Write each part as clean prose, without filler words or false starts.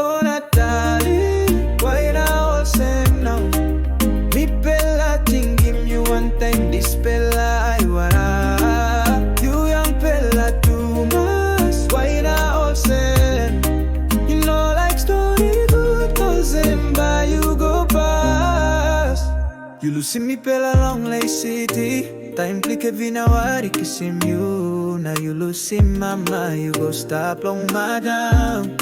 Oh Natali, why now all same now? Me pela tingim you one time this pela ay wara. You young pela too much. Why now all same? You know like story good cause them by you go past. You losing me pela long lay city. Time click vina wari kisim you. Now you losing mama you go stop long madam.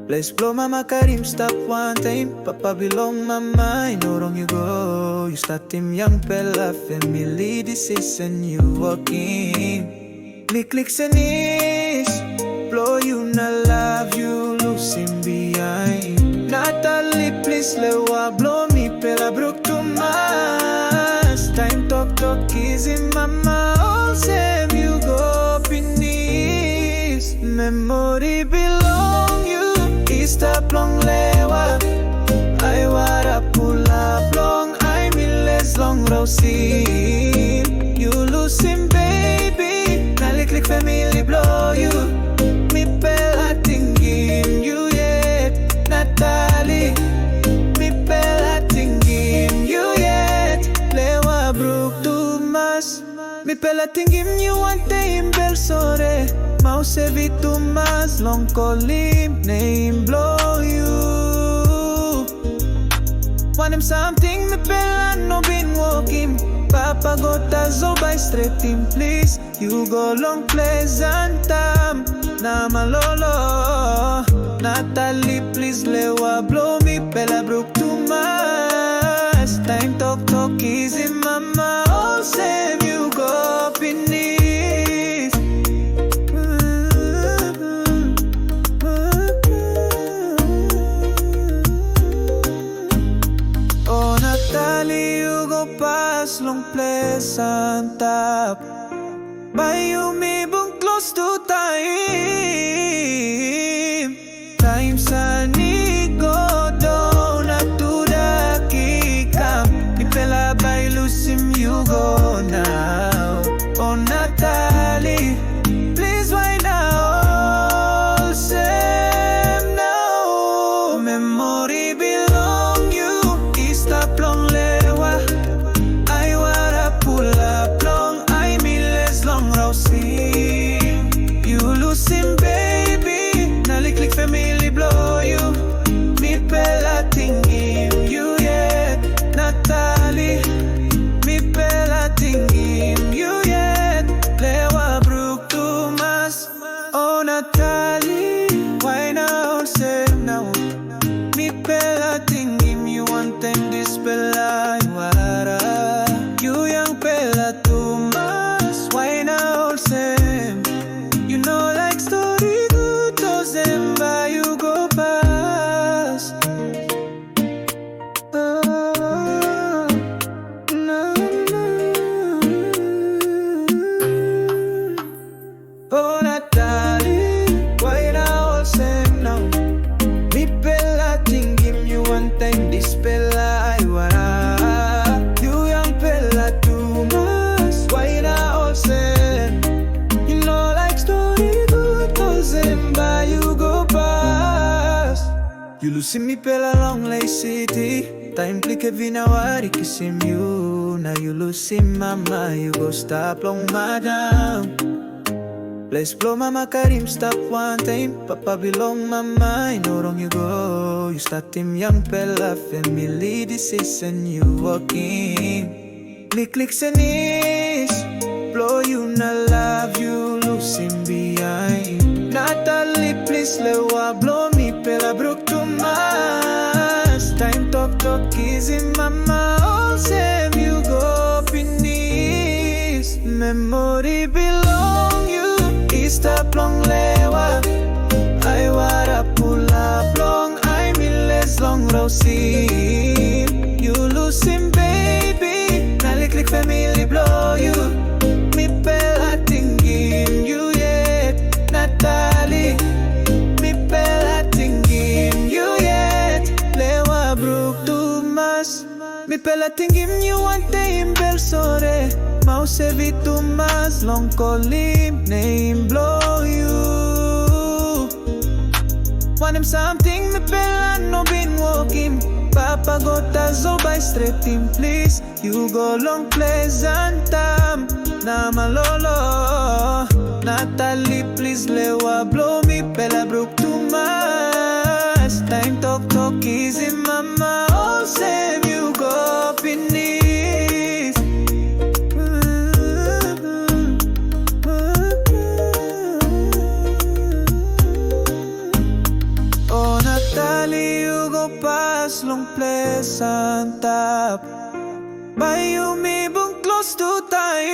Let's blow mama Karim stop one time. Papa belong mama, I know wrong you go. You start him young pella family decision you walking. Click and knees. Blow you na love you losing behind. Natali please lewa blow me pella broke too much. Time talk easy mama. All same you go beneath. Memory belong you. Stop long lewa I wara pull up long I miles long rosin. You losing baby Nali click family blow you. Me pela tingin you yet Natali. Me pela tingin you yet Lewa brook too much. Me pela tingin you one day in bel sore. Mouse evi too much long calling name blow you. Want him something me pela no been walking. Papa go tazo by straight team please. You go long pleasant time. Na malolo Natali please lewa blow me pela brook too much. Time talk easy mama. All same you go beneath. Natali Yu Go pass long pleasant top. By you me bung close to time. Time sa ni go down at to the kikam. Ipela by Lusim you go now. Oh Natali, please why now? All same now. Memory belong you. Stop long lewa I wara pull up long I miles long rosin. You losing baby Nali click family blow you. Me pela tingin you yet Natali. Me pela tingin you yet Lewa brook too much. Oh Natali, why now say now? Me pela tingin you one time this pela wara. You young pela too much. Why now same? You know like story good those them by you go past. Oh, no. Oh Natali, why now same now? Me pela tingin you one time this pela ay wara. You young pela too much. Why na all same? You know like story good cause them by you go past. You losing me pela long lay city. Time click vina wari kisim you. Now you losing mama you go stop long madam. Let's blow mama Karim stop one time. Papa belong mama, I know wrong you go. You start him young pella family decision you walking. Click and knees. Blow you na love you losing behind. Natali please lewa blow me pella brook too much. Time talk easy mama. All same you go beneath. Memory belong you. Stop long lewa I wara pull up long I miles long rosin. You losing baby Nali click family blow you. Me pela tingin you yet Natali. Me pela tingin you yet Lewa brook too much. Me pela tingin you one day in bel sore. Mouse evi too much long calling name blow you. Want him something me pela no been walking. Papa gota zo by straight him please. You go long pleasant time. Na malolo. Natali please lewa blow me pela brook too much. Time talk easy mama. Oh save you go beneath. Oh Natali you go pass long pleasant top. By you me bung close to time.